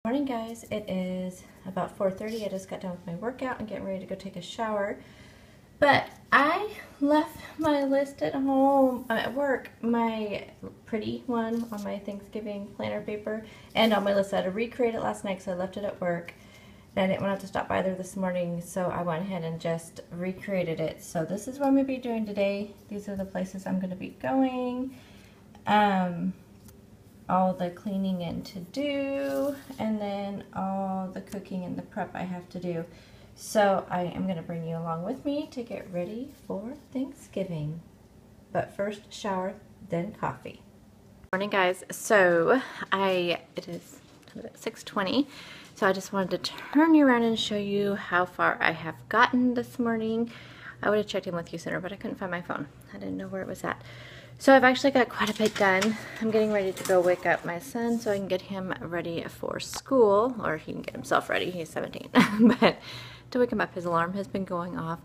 Morning guys, it is about 4:30. I just got done with my workout and getting ready to go take a shower. But I left my list at home, at work, my pretty one on my Thanksgiving planner paper, and on my list. I had to recreate it last night, so I left it at work. And I didn't want to have to stop by there this morning, so I went ahead and just recreated it. So this is what I'm going to be doing today. These are the places I'm going to be going. All the cleaning and to do, and then all the cooking and the prep I have to do. So I am going to bring you along with me to get ready for Thanksgiving. But first shower, then coffee. Morning guys, so it is 6:20, so I just wanted to turn you around and show you how far I have gotten this morning. I would have checked in with you sooner, but I couldn't find my phone. I didn't know where it was at. So I've actually got quite a bit done. I'm getting ready to go wake up my son so I can get him ready for school, or he can get himself ready. He's 17. But to wake him up, his alarm has been going off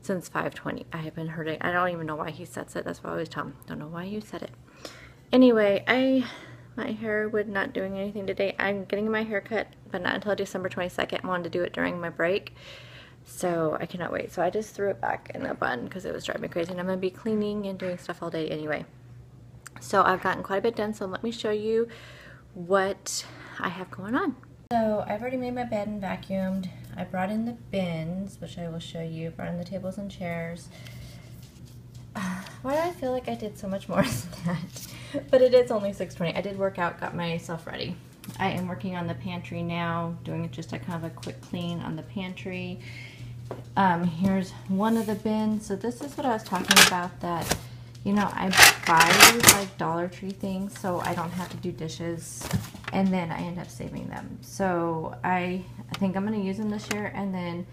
since 5:20. I have been hurting. I don't even know why he sets it. That's why I always tell him, don't know why you set it. Anyway, my hair was not doing anything today. I'm getting my hair cut, but not until December 22nd. I wanted to do it during my break. So I cannot wait. So I just threw it back in a bun because it was driving me crazy. And I'm going to be cleaning and doing stuff all day anyway. So I've gotten quite a bit done. So let me show you what I have going on. So I've already made my bed and vacuumed. I brought in the bins, which I will show you. Brought in the tables and chairs. Why do I feel like I did so much more than that? But it is only 6:20. I did work out, got myself ready. I am working on the pantry now, doing just a kind of a quick clean on the pantry. Here's one of the bins. So this is what I was talking about, that, you know, I buy these like Dollar Tree things so I don't have to do dishes, and then I end up saving them. So I think I'm going to use them this year and then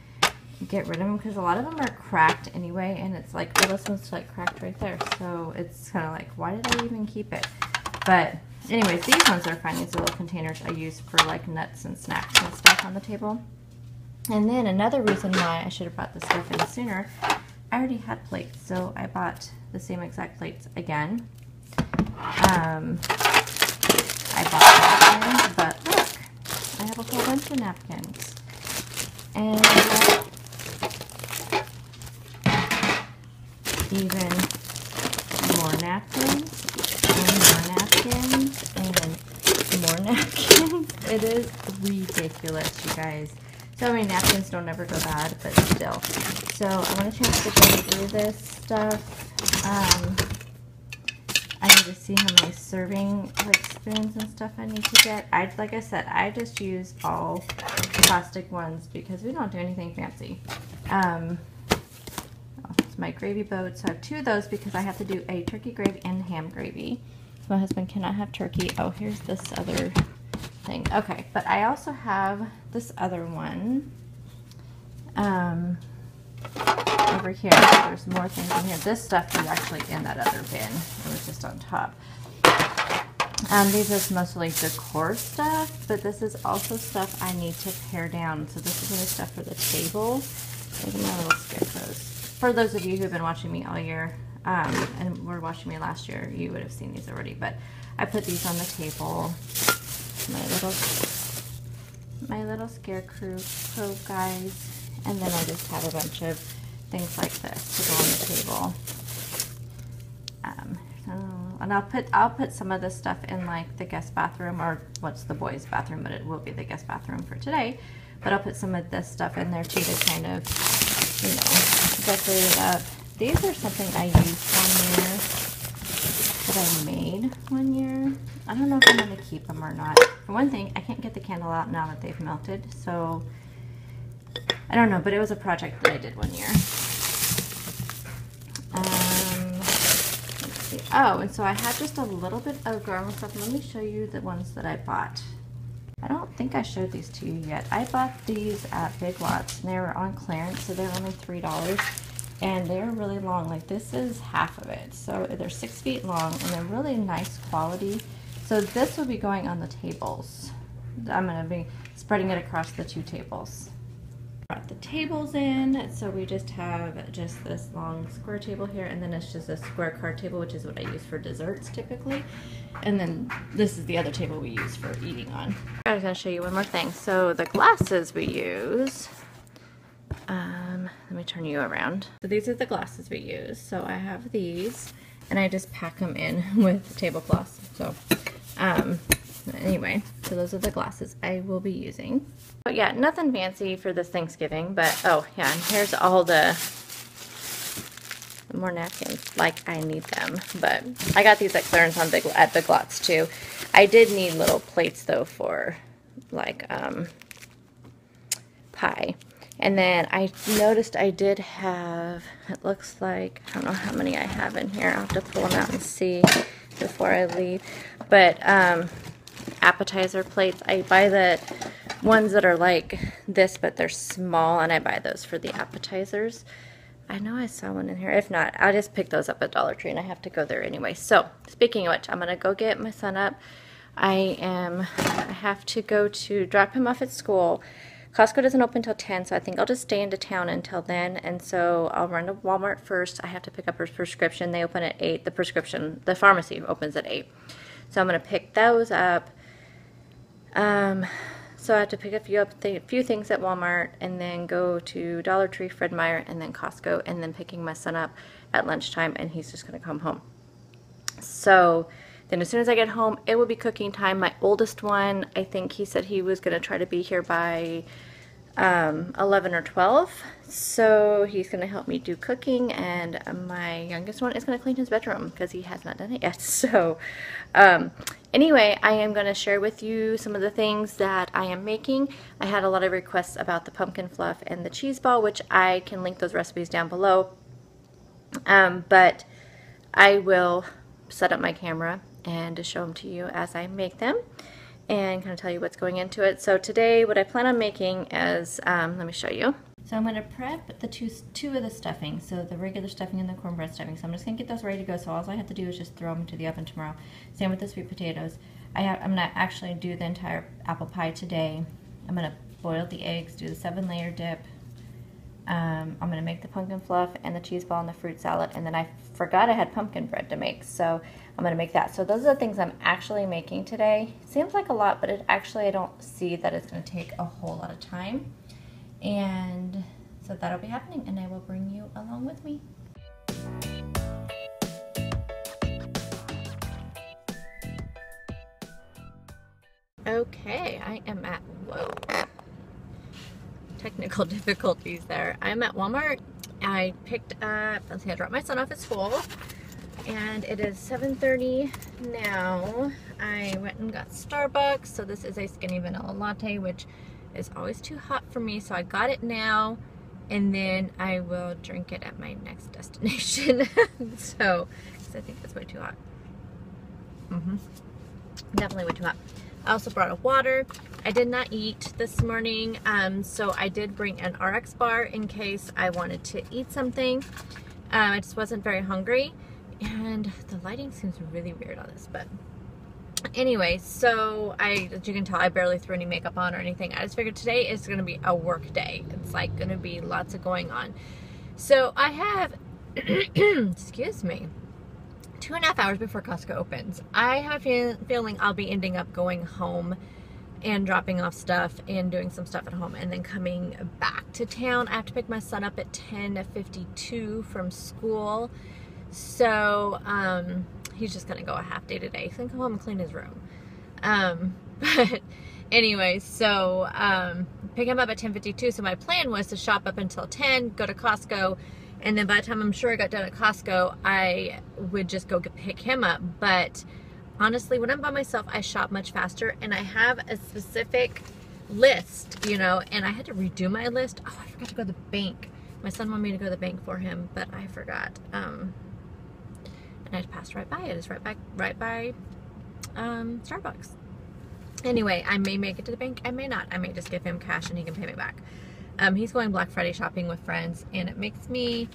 get rid of them, because a lot of them are cracked anyway, and it's like, oh, this one's like cracked right there. So it's kind of like, why did I even keep it? But anyways, these ones are fine. These little containers I use for like nuts and snacks and stuff on the table. And then another reason why I should have brought this stuff in sooner, I already had plates, so I bought the same exact plates again. I bought napkins, but look, I have a whole bunch of napkins. And even more napkins, and more napkins, and more napkins. It is ridiculous, you guys. So many napkins don't ever go bad, but still. So I want a chance to go through this stuff. I need to see how many serving like spoons and stuff I need to get. Like I said, I just use all plastic ones because we don't do anything fancy. It's my gravy boat. So I have two of those because I have to do a turkey gravy and ham gravy. So my husband cannot have turkey. Oh, here's this other thing. Okay, but I also have this other one over here. There's more things in here. This stuff is actually in that other bin. It was just on top. These are mostly decor stuff, but this is also stuff I need to pare down. So this is really stuff for the table. Look at my little scarecrows. For those of you who have been watching me all year, and were watching me last year, you would have seen these already, but I put these on the table. My little scarecrow guys, and then I just have a bunch of things like this to go on the table. And I'll put some of this stuff in like the guest bathroom, or what's the boys' bathroom, but it will be the guest bathroom for today. But I'll put some of this stuff in there too to kind of, you know, decorate it up. These are something I used one year, that I made one year. I don't know if I'm going to keep them or not. For one thing, I can't get the candle out now that they've melted, so I don't know, but it was a project that I did one year. Let's see. Oh, and so I had just a little bit of garland stuff. Let me show you the ones that I bought. I don't think I showed these to you yet. I bought these at Big Lots, and they were on clearance, so they're only $3. And they're really long. Like, this is half of it. So they're 6 feet long, and they're really nice quality. So this will be going on the tables. I'm going to be spreading it across the two tables. brought the tables in. So we just have just this long square table here, and then it's just a square card table, which is what I use for desserts typically. And then this is the other table we use for eating on. I was gonna show you one more thing. So the glasses we use, let me turn you around. So these are the glasses we use. So I have these, and I just pack them in with tablecloths. So anyway, so those are the glasses I will be using. But yeah, nothing fancy for this Thanksgiving, but oh yeah, and here's all the more napkins, like I need them. But I got these at clearance on at Big Lots too. I did need little plates though for like pie. And then I noticed I did have, it looks like, I don't know how many I have in here. I'll have to pull them out and see before I leave. But appetizer plates. I buy the ones that are like this, but they're small, and I buy those for the appetizers. I know I saw one in here. If not, I'll just pick those up at Dollar Tree, and I have to go there anyway. So, speaking of which, I'm going to go get my son up. I have to go to drop him off at school. Costco doesn't open until 10, so I think I'll just stay into town until then. And so I'll run to Walmart first. I have to pick up her prescription. They open at 8. The pharmacy opens at 8. So I'm going to pick those up. So I have to pick a few things at Walmart, and then go to Dollar Tree, Fred Meyer, and then Costco, and then picking my son up at lunchtime, and he's just going to come home. So then as soon as I get home, it will be cooking time. My oldest one, I think he said he was going to try to be here by 11 or 12. So he's going to help me do cooking, and my youngest one is going to clean his bedroom because he has not done it yet. So anyway, I am going to share with you some of the things that I am making. I had a lot of requests about the pumpkin fluff and the cheese ball, which I can link those recipes down below. But I will set up my camera and to show them to you as I make them, and kind of tell you what's going into it. So today what I plan on making is, let me show you. So I'm going to prep the two of the stuffing, so the regular stuffing and the cornbread stuffing. So I'm just going to get those ready to go, so all I have to do is just throw them into the oven tomorrow. Same with the sweet potatoes. I'm going to actually do the entire apple pie today. I'm going to boil the eggs, do the 7-layer dip. I'm going to make the pumpkin fluff and the cheese ball and the fruit salad, and then I forgot I had pumpkin bread to make, so I'm going to make that. So those are the things I'm actually making today. Seems like a lot, but I don't see that it's going to take a whole lot of time. And so that'll be happening, and I will bring you along with me. Okay, I am at, whoa, technical difficulties there. I'm at Walmart. I picked up, let's see, I dropped my son off at school, and it is 7:30 now. I went and got Starbucks. So this is a skinny vanilla latte, which is always too hot for me, so I got it now, and then I will drink it at my next destination. So, because I think it's way too hot. Definitely way too hot. I also brought a water. I did not eat this morning, so I did bring an RX bar in case I wanted to eat something. I just wasn't very hungry, and the lighting seems really weird on this, but anyway, so as you can tell, I barely threw any makeup on or anything. I just figured today is going to be a work day. It's like going to be lots of going on. So I have, excuse me, 2.5 hours before Costco opens. I have a feeling I'll be ending up going home and dropping off stuff and doing some stuff at home, and then coming back to town. I have to pick my son up at 10:52 from school. So, he's just going to go a half day today. He's going to go home and clean his room. But anyway, so pick him up at 10:52. So my plan was to shop up until 10, go to Costco, and then by the time I'm sure I got done at Costco, I would just go pick him up. But honestly, when I'm by myself, I shop much faster, and I have a specific list, you know, and I had to redo my list. Oh, I forgot to go to the bank. My son wanted me to go to the bank for him, but I forgot. And I just passed right by it. It's right by Starbucks. Anyway, I may make it to the bank. I may not. I may just give him cash and he can pay me back. He's going Black Friday shopping with friends, and it makes me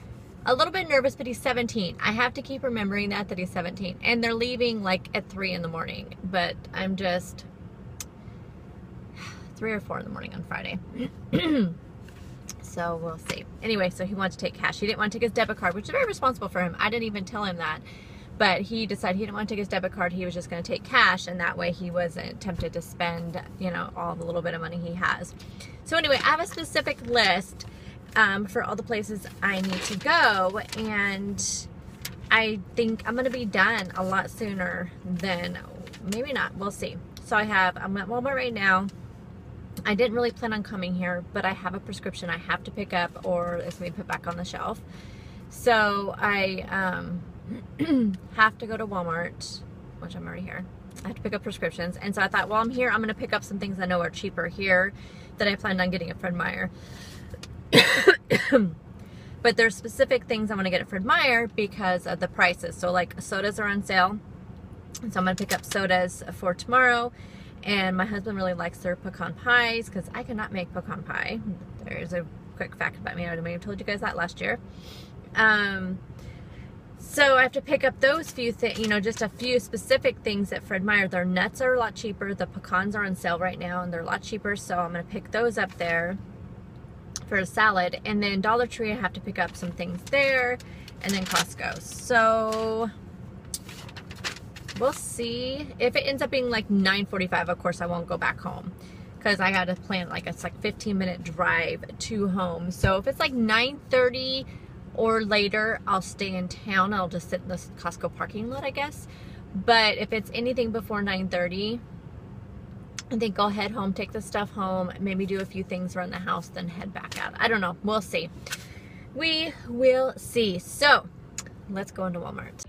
a little bit nervous, but he's 17. I have to keep remembering that he's 17. And they're leaving like at 3 in the morning, but I'm just 3 or 4 in the morning on Friday. So we'll see. Anyway, so he wanted to take cash. He didn't want to take his debit card, which is very responsible for him. I didn't even tell him that. But he decided he didn't want to take his debit card. He was just going to take cash, and that way he wasn't tempted to spend, you know, all the little bit of money he has. So anyway, I have a specific list for all the places I need to go, and I think I'm going to be done a lot sooner than, maybe not, we'll see. So I'm at Walmart right now. I didn't really plan on coming here, but I have a prescription I have to pick up or it's going to be put back on the shelf. So I have to go to Walmart, which I'm already here. I have to pick up prescriptions. And so I thought, well, I'm here. I'm going to pick up some things I know are cheaper here that I planned on getting at Fred Meyer. But there's specific things I want to get at Fred Meyer because of the prices. So like sodas are on sale. So I'm going to pick up sodas for tomorrow. And my husband really likes their pecan pies because I cannot make pecan pie. There's a quick fact about me. I may have told you guys that last year. So I have to pick up those few things, you know, just a few specific things at Fred Meyer. Their nuts are a lot cheaper. The pecans are on sale right now and they're a lot cheaper. So I'm going to pick those up there for a salad. And then Dollar Tree, I have to pick up some things there. And then Costco. So we'll see. If it ends up being like 9:45, of course I won't go back home because I got to plan like it's like 15-minute drive to home. So if it's like 9:30 or later, I'll stay in town. I'll just sit in the Costco parking lot, I guess. But if it's anything before 9:30, I think I'll head home, take the stuff home, maybe do a few things around the house, then head back out. I don't know. We'll see. We will see. So let's go into Walmart.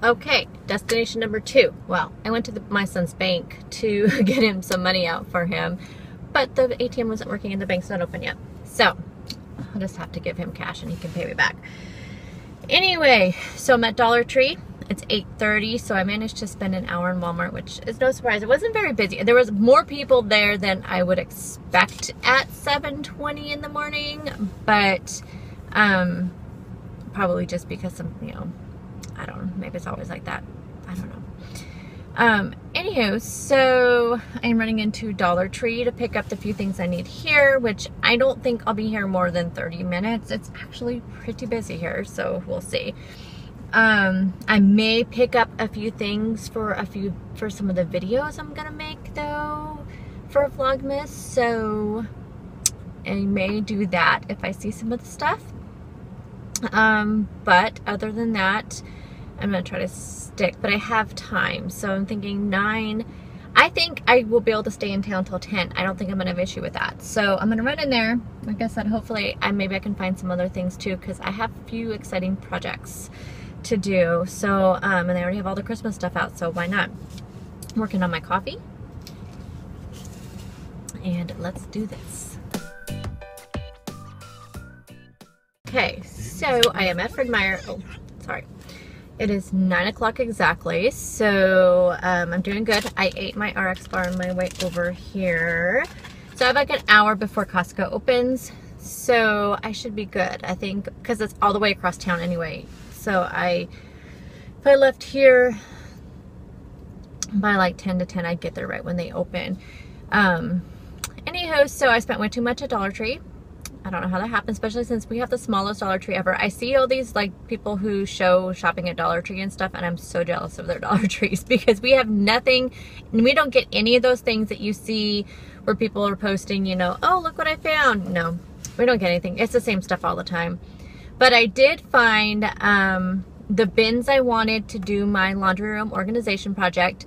Okay, destination number 2. Well, I went to my son's bank to get him some money out for him, but the ATM wasn't working and the bank's not open yet. So I'll just have to give him cash and he can pay me back. Anyway, so I'm at Dollar Tree. It's 8:30, so I managed to spend an hour in Walmart, which is no surprise. It wasn't very busy. There was more people there than I would expect at 7:20 in the morning, but probably just because of, you know, I don't know, maybe it's always like that. I don't know. Anywho, so I'm running into Dollar Tree to pick up the few things I need here, which I don't think I'll be here more than 30 minutes. It's actually pretty busy here, so we'll see. I may pick up a few things for some of the videos I'm gonna make though for Vlogmas, so I may do that if I see some of the stuff. But other than that, I'm going to try to stick, but I have time. So I'm thinking 9. I think I will be able to stay in town till 10. I don't think I'm going to have an issue with that. So I'm going to run in there. Like I said, hopefully maybe I can find some other things too, because I have a few exciting projects to do. So, and I already have all the Christmas stuff out, so why not? I'm working on my coffee. And let's do this. Okay, so I am at Fred Meyer. Oh, sorry. It is 9 o'clock exactly, so I'm doing good. I ate my RX bar on my way over here. So I have like an hour before Costco opens, so I should be good, I think, because it's all the way across town anyway. So if I left here by like 10 to 10, I'd get there right when they open. Anywho, so I spent way too much at Dollar Tree. I don't know how that happened, especially since we have the smallest Dollar Tree ever. I see all these like people who show shopping at Dollar Tree and stuff, and I'm so jealous of their Dollar Trees because we have nothing, and we don't get any of those things that you see where people are posting, you know, oh, look what I found. No, we don't get anything. It's the same stuff all the time. But I did find the bins I wanted to do my laundry room organization project.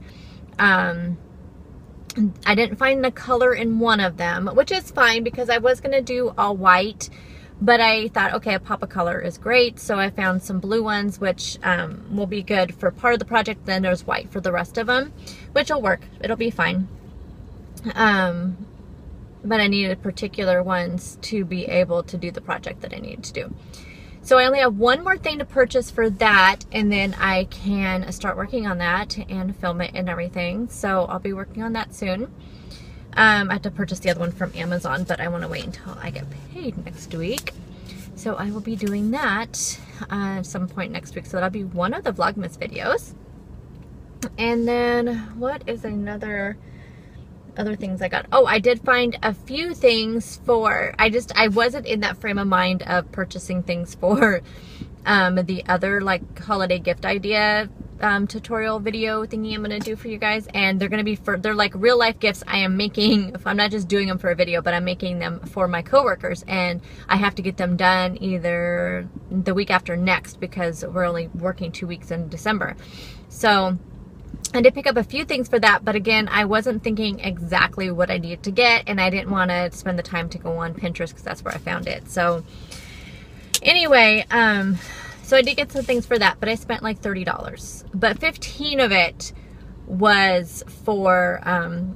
I didn't find the color in one of them, which is fine because I was going to do all white, but I thought, okay, a pop of color is great. So I found some blue ones, which will be good for part of the project. Then there's white for the rest of them, which will work. It'll be fine. But I needed particular ones to be able to do the project that I needed to do. So I only have one more thing to purchase for that, and then I can start working on that and film it and everything. So I'll be working on that soon. I have to purchase the other one from Amazon, but I want to wait until I get paid next week. So I will be doing that at some point next week. So that'll be one of the Vlogmas videos. And then what is other things I got? Oh, I did find a few things for, I wasn't in that frame of mind of purchasing things for the other like holiday gift idea tutorial video thingy I'm gonna do for you guys, and they're gonna be they're like real life gifts I am making. I'm not just doing them for a video, but I'm making them for my coworkers, and I have to get them done either the week after next because we're only working 2 weeks in December. So I did pick up a few things for that, but again, I wasn't thinking exactly what I needed to get, and I didn't want to spend the time to go on Pinterest because that's where I found it. So anyway, so I did get some things for that, but I spent like $30. But 15 of it was for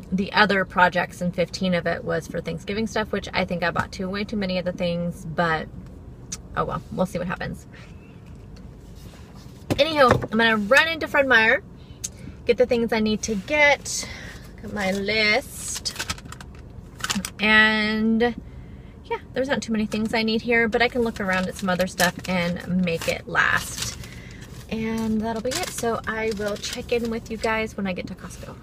the other projects, and 15 of it was for Thanksgiving stuff, which I think I bought way too many of the things, but oh well, we'll see what happens. Anywho, I'm gonna run into Fred Meyer, get the things I need to get, look at my list, and yeah, there's not too many things I need here, but I can look around at some other stuff and make it last. And that'll be it. So I will check in with you guys when I get to Costco.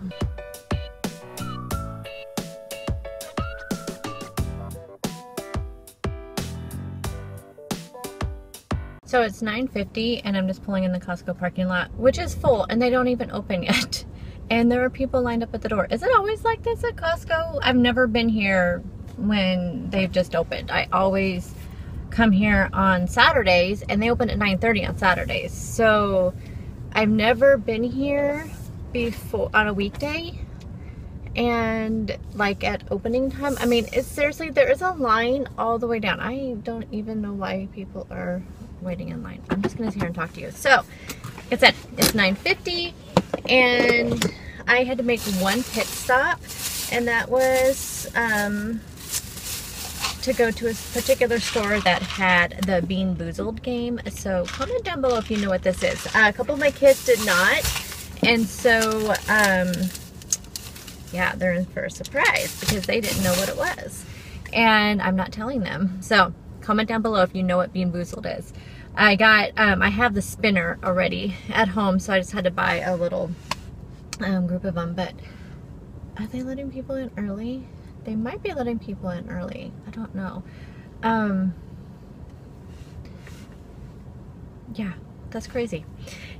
So it's 9:50 and I'm just pulling in the Costco parking lot, which is full, and they don't even open yet. And there are people lined up at the door. Is it always like this at Costco? I've never been here when they've just opened. I always come here on Saturdays, and they open at 9:30 on Saturdays. So I've never been here before on a weekday and like at opening time. I mean, it's seriously, there is a line all the way down. I don't even know why people are waiting in line. I'm just gonna sit here and talk to you. So like I said, it's 9:50 and I had to make one pit stop, and that was to go to a particular store that had the Bean Boozled game. So comment down below if you know what this is. A couple of my kids did not, and so yeah, they're in for a surprise because they didn't know what it was, and I'm not telling them. So comment down below if you know what Bean Boozled is. I got I have the spinner already at home, so I just had to buy a little group of them. But are they letting people in early? They might be letting people in early. I don't know. Yeah, that's crazy.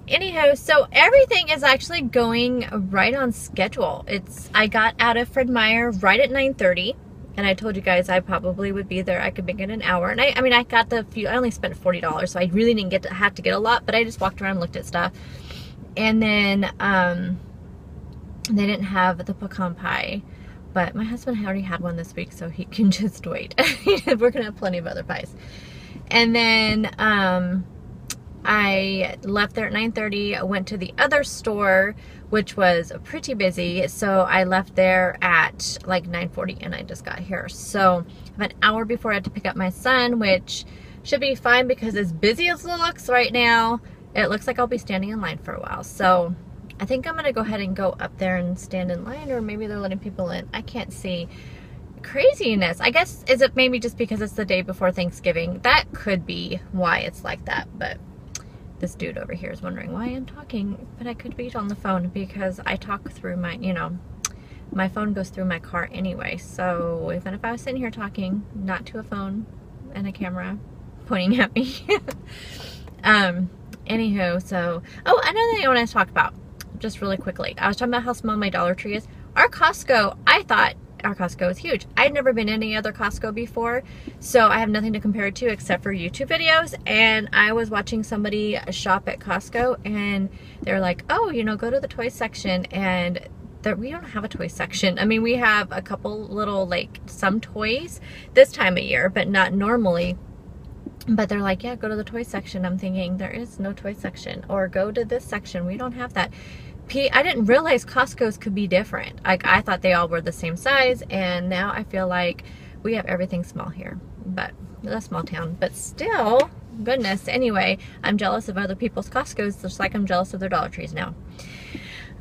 Anyhow, so everything is actually going right on schedule. I got out of Fred Meyer right at 9:30, and I told you guys I probably would be there. I could make it an hour, and I mean, I got I only spent $40, so I really didn't have to get a lot, but I just walked around and looked at stuff. And then they didn't have the pecan pie, but my husband already had one this week, so he can just wait. We're gonna have plenty of other pies. And then I left there at 9:30. I went to the other store, which was pretty busy, so I left there at like 9:40, and I just got here. So I have an hour before I had to pick up my son, which should be fine because as busy as it looks right now, it looks like I'll be standing in line for a while. So I think I'm gonna go ahead and go up there and stand in line, or maybe they're letting people in. I can't see. Craziness. I guess, is it maybe just because it's the day before Thanksgiving? That could be why it's like that. But this dude over here is wondering why I'm talking, but I could be on the phone because I talk through my, you know, my phone goes through my car anyway. So even if I was sitting here talking, not to a phone and a camera pointing at me. Anywho, so, oh, another thing I want to talk about just really quickly. I was talking about how small my Dollar Tree is. Our Costco, I thought our Costco is huge. I'd never been in any other Costco before, so I have nothing to compare it to except for YouTube videos. And I was watching somebody shop at Costco, and they're like, oh, you know, go to the toy section, and we don't have a toy section. I mean, we have a couple little, like, some toys this time of year, but not normally. But they're like, yeah, go to the toy section. I'm thinking, there is no toy section. Or go to this section. We don't have that. I didn't realize Costco's could be different. Like, I thought they all were the same size, and now I feel like we have everything small here. But it's a small town, but still, goodness. Anyway, I'm jealous of other people's Costco's, just like I'm jealous of their Dollar Trees now.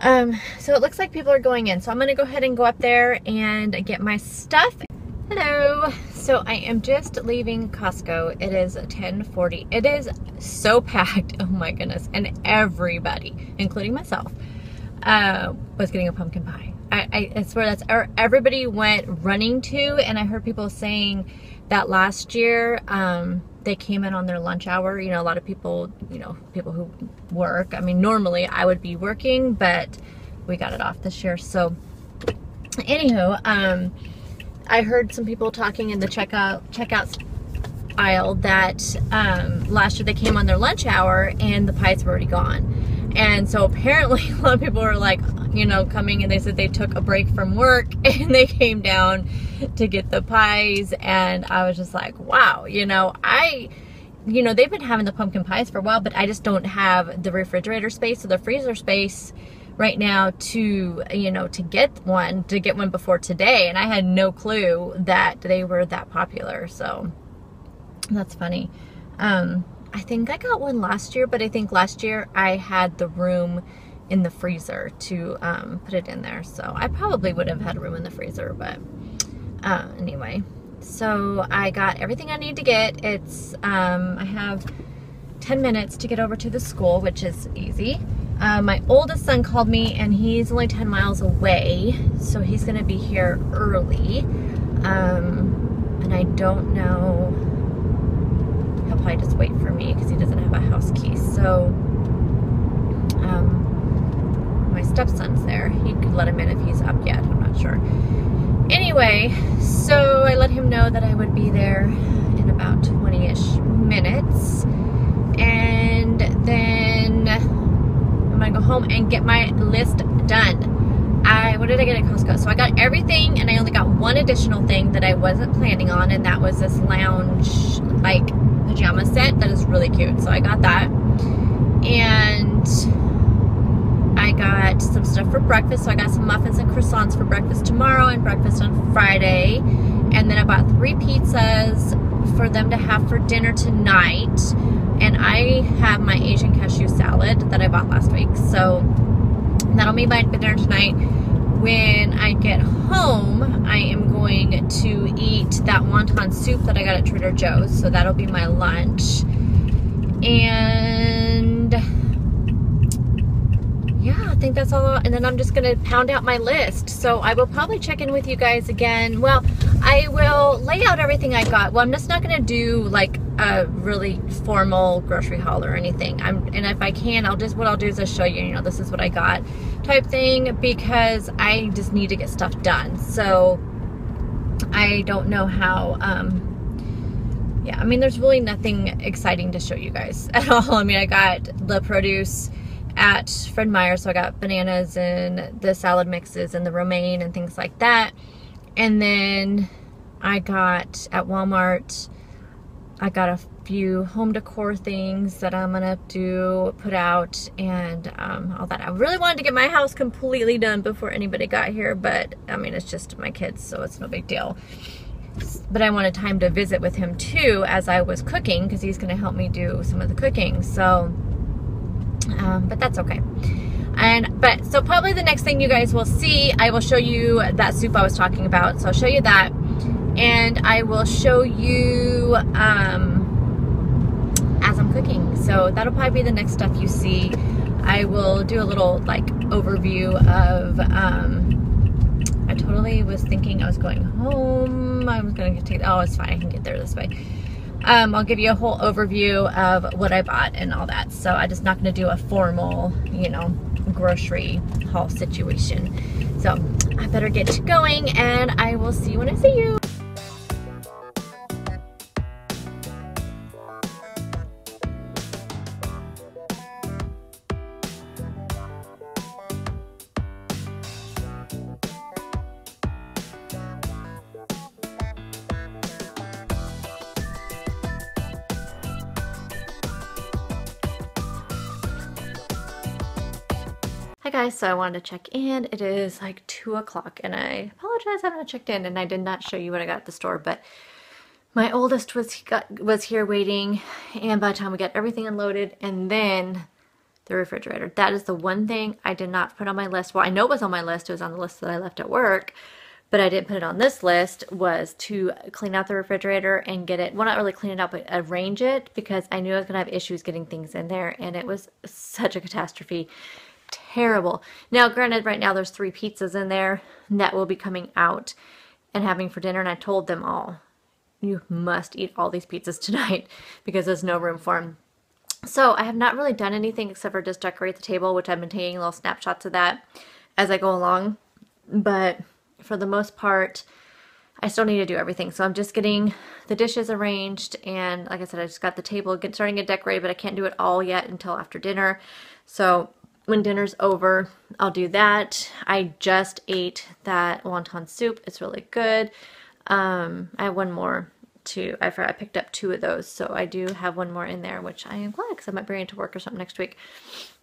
So it looks like people are going in, so I'm gonna go ahead and go up there and get my stuff. Hello. So I am just leaving Costco. It is 10:40. It is so packed. Oh my goodness. And everybody, including myself, was getting a pumpkin pie. I swear that's everybody went running to, and I heard people saying that last year they came in on their lunch hour. You know, a lot of people, you know, people who work. I mean, normally I would be working, but we got it off this year. So anywho, I heard some people talking in the checkout aisle that last year they came on their lunch hour and the pies were already gone. And so apparently a lot of people were like, you know, coming, and they said they took a break from work and they came down to get the pies. And I was just like, wow, you know, they've been having the pumpkin pies for a while, but I just don't have the refrigerator space or the freezer space right now to, you know, to get one before today. And I had no clue that they were that popular. So that's funny. I think I got one last year, but I think last year I had the room in the freezer to put it in there. So I probably would have had room in the freezer, but anyway. So I got everything I need to get. It's, I have 10 minutes to get over to the school, which is easy. My oldest son called me, and he's only 10 miles away, so he's gonna be here early. And I don't know, he'll probably just wait for me because he doesn't have a house key. So my stepson's there. He could let him in if he's up yet, I'm not sure. Anyway, so I let him know that I would be there in about 20-ish minutes. And then I'm gonna go home and get my list done. What did I get at Costco? So I got everything, and I only got one additional thing that I wasn't planning on, and that was this lounge, like, pajama set that is really cute. So I got that. And I got some stuff for breakfast. So I got some muffins and croissants for breakfast tomorrow and breakfast on Friday. And then I bought 3 pizzas for them to have for dinner tonight. And I have my Asian cashew salad that I bought last week. So that'll be my dinner tonight. When I get home, I am going to eat that wonton soup that I got at Trader Joe's. So that'll be my lunch. And yeah, I think that's all. And then I'm just going to pound out my list. So I will probably check in with you guys again. Well, I will lay out everything I got. Well, I'm just not going to do like a really formal grocery haul or anything. And if I can, what I'll do is just show you, you know, this is what I got type thing, because I just need to get stuff done. So I don't know how, yeah, I mean, there's really nothing exciting to show you guys at all. I mean, I got the produce at Fred Meyer, so I got bananas and the salad mixes and the romaine and things like that. And then I got at Walmart, I got a few home decor things that I'm gonna put out, and all that. I really wanted to get my house completely done before anybody got here, but I mean, it's just my kids, so it's no big deal. But I wanted time to visit with him too as I was cooking, because he's gonna help me do some of the cooking. So but that's okay. So probably the next thing you guys will see, I will show you that soup I was talking about. So I'll show you that, and I will show you as I'm cooking. So that'll probably be the next stuff you see. I will do a little like overview of, I totally was thinking I was going home. I was going to take, oh, it's fine. I can get there this way. I'll give you a whole overview of what I bought and all that. So I'm just not going to do a formal, you know, grocery haul situation. So I better get going, and I will see you when I see you. Hi guys, so I wanted to check in. It is like 2 o'clock, and I apologize I haven't checked in, and I did not show you what I got at the store, but my oldest was here waiting, and by the time we got everything unloaded, and then the refrigerator. That is the one thing I did not put on my list. Well, I know it was on my list. It was on the list that I left at work, but I didn't put it on this list, was to clean out the refrigerator and get it, well, not really clean it out, but arrange it, because I knew I was going to have issues getting things in there, and it was such a catastrophe. Terrible. Now, granted, right now there's 3 pizzas in there that will be coming out and having for dinner, and I told them all, you must eat all these pizzas tonight because there's no room for them. So I have not really done anything except for just decorate the table, which I've been taking little snapshots of that as I go along. But for the most part, I still need to do everything. So I'm just getting the dishes arranged, and like I said, I just got the table starting to get decorated, but I can't do it all yet until after dinner. So when dinner's over, I'll do that. I just ate that wonton soup. It's really good. I have one more too. I picked up 2 of those, so I do have one more in there, which I am glad because I might bring it to work or something next week.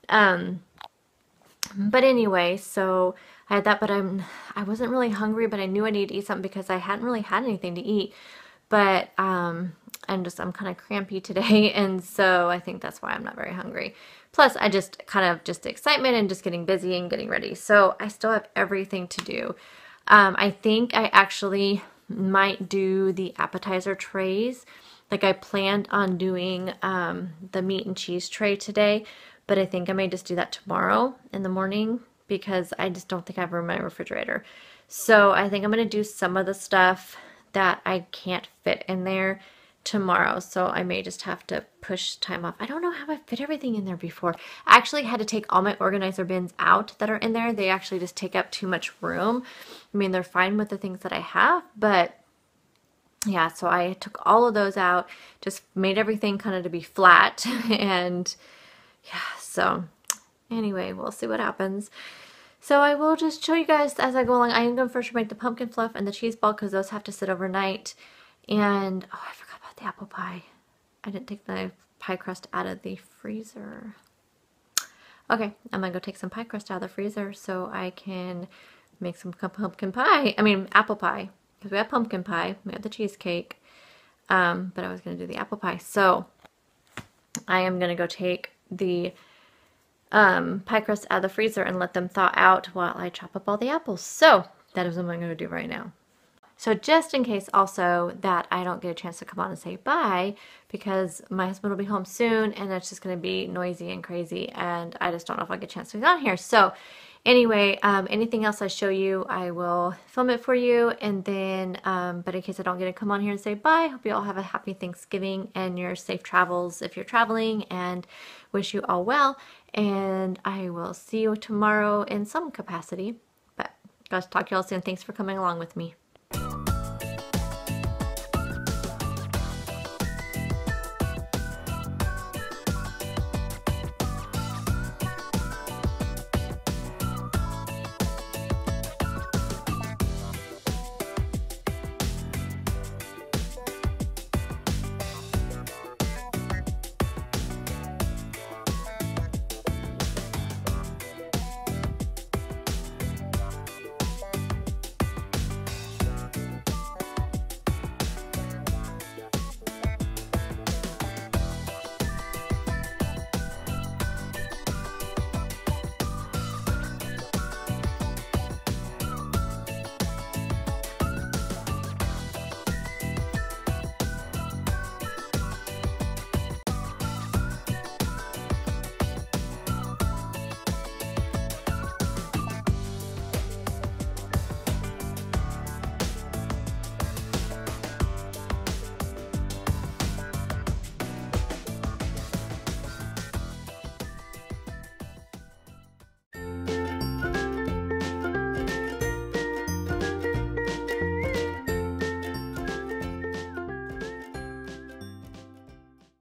But anyway, so I had that, but I wasn't really hungry, but I knew I needed to eat something because I hadn't really had anything to eat. But I'm kind of crampy today, and so I think that's why I'm not very hungry. Plus, I just kind of just the excitement and just getting busy and getting ready. So I still have everything to do. I think I actually might do the appetizer trays. Like I planned on doing the meat and cheese tray today, but I think I may just do that tomorrow in the morning because I just don't think I have room in my refrigerator. So I think I'm going to do some of the stuff that I can't fit in there tomorrow. So I may just have to push time off. I don't know how I fit everything in there before. I actually had to take all my organizer bins out that are in there. They actually just take up too much room. I mean, they're fine with the things that I have, but yeah, so I took all of those out, just made everything kind of to be flat. And yeah, so anyway, we'll see what happens. So I will just show you guys as I go along. I am going to first make the pumpkin fluff and the cheese ball because those have to sit overnight. And, oh, I forgot about the apple pie. I didn't take the pie crust out of the freezer. Okay, I'm going to go take some pie crust out of the freezer so I can make some pumpkin pie. I mean, apple pie. Because we have pumpkin pie. We have the cheesecake. But I was going to do the apple pie. So I am going to go take the pie crust out of the freezer and let them thaw out while I chop up all the apples. So that is what I'm going to do right now. So just in case also that I don't get a chance to come on and say bye, because my husband will be home soon and it's just going to be noisy and crazy and I just don't know if I'll get a chance to be on here. So anyway, anything else I show you, I will film it for you. And then, but in case I don't get to come on here and say bye, hope you all have a happy Thanksgiving and your safe travels if you're traveling, and wish you all well. And I will see you tomorrow in some capacity. But guys, talk to you all soon. Thanks for coming along with me.